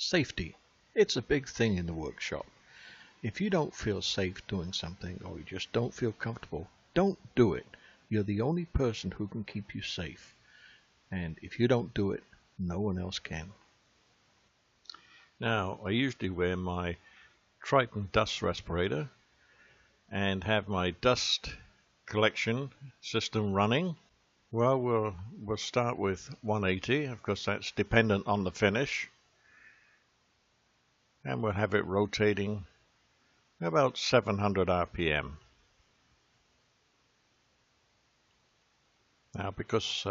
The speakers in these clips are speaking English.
Safety. It's a big thing in the workshop. If you don't feel safe doing something, or you just don't feel comfortable, don't do it. You're the only person who can keep you safe. And if you don't do it, no one else can. Now, I usually wear my Triton dust respirator and have my dust collection system running. Well, we'll start with 180. Of course, that's dependent on the finish. And we'll have it rotating about 700 RPM. Now, because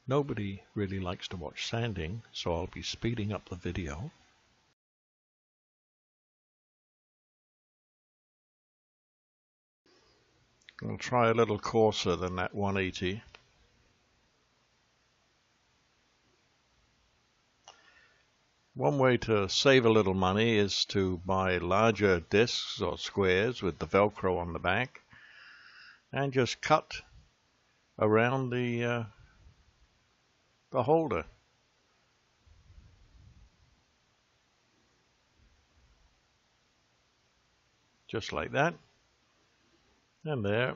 nobody really likes to watch sanding, so I'll be speeding up the video. I'll try a little coarser than that 180. One way to save a little money is to buy larger discs or squares with the Velcro on the back and just cut around the holder. Just like that. And there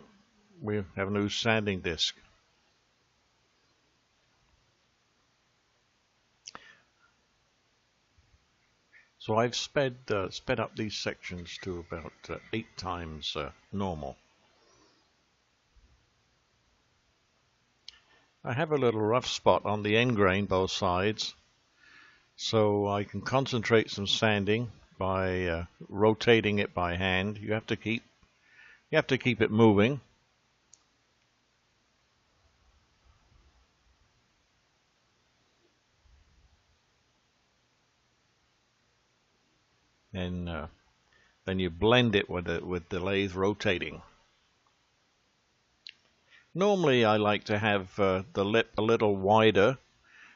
we have a new sanding disc. So I've sped up these sections to about 8 times normal. I have a little rough spot on the end grain both sides, so I can concentrate some sanding by rotating it by hand. You have to keep it moving. And then you blend it with the lathe rotating. Normally I like to have the lip a little wider,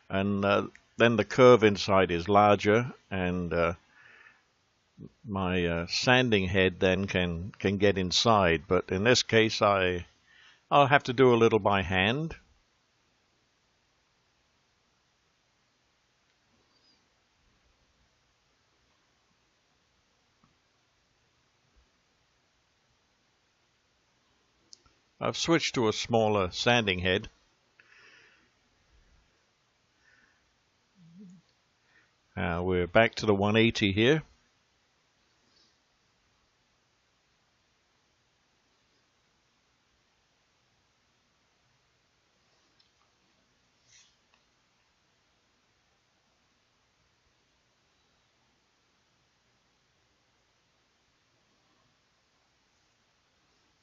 and then the curve inside is larger, and my sanding head then can get inside. But in this case I'll have to do a little by hand. I've switched to a smaller sanding head. We're back to the 180 here.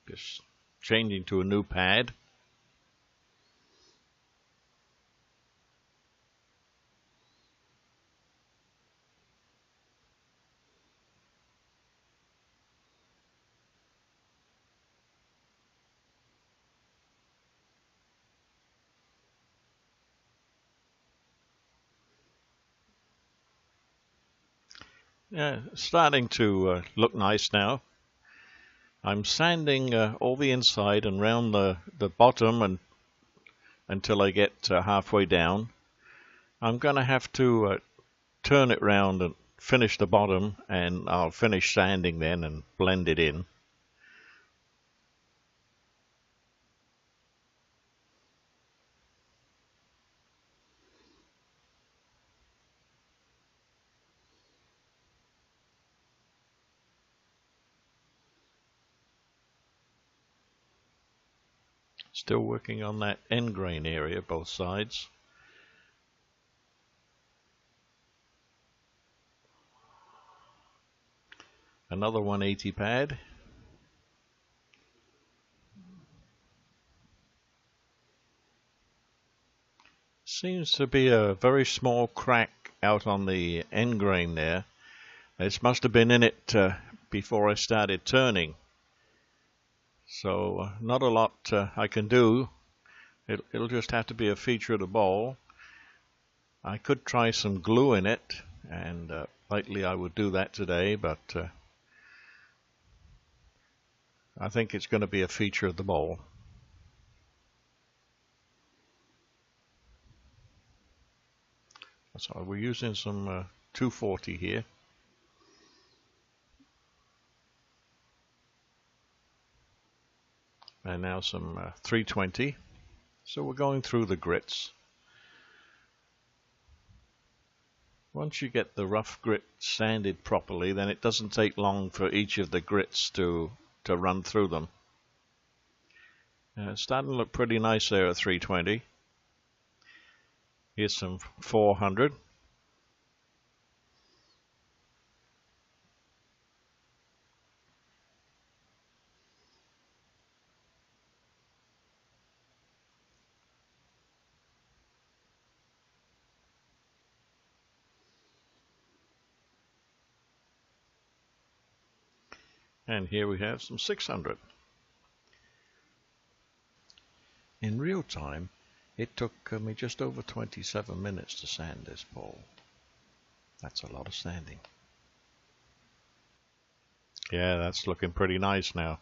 Just changing to a new pad. Yeah, starting to look nice now. I'm sanding all the inside and round the bottom until I get halfway down. I'm going to have to turn it round and finish the bottom, and I'll finish sanding then and blend it in. Still working on that end grain area, both sides. Another 180 pad. Seems to be a very small crack out on the end grain there. This must have been in it before I started turning. So not a lot I can do. It'll just have to be a feature of the bowl. I could try some glue in it, and likely I would do that today, but I think it's going to be a feature of the bowl. So we're using some 240 here. And now some 320. So we're going through the grits. Once you get the rough grit sanded properly, then it doesn't take long for each of the grits to run through them. It's starting to look pretty nice there at 320. Here's some 400. And here we have some 600. In real time, it took me just over 27 minutes to sand this pole. That's a lot of sanding. Yeah, that's looking pretty nice now.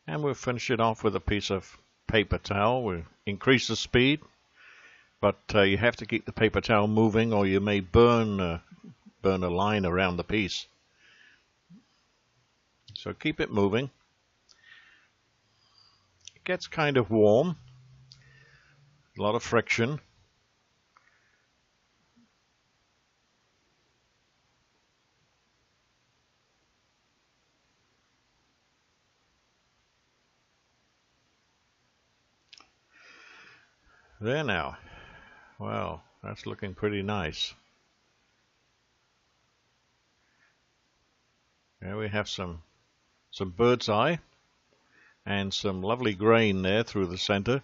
And we'll finish it off with a piece of paper towel. We'll increase the speed, but you have to keep the paper towel moving or you may burn a line around the piece. So keep it moving. It gets kind of warm, a lot of friction. There now. Well, that's looking pretty nice. There we have some bird's eye and some lovely grain there through the center.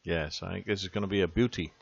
Yes, I think this is going to be a beauty.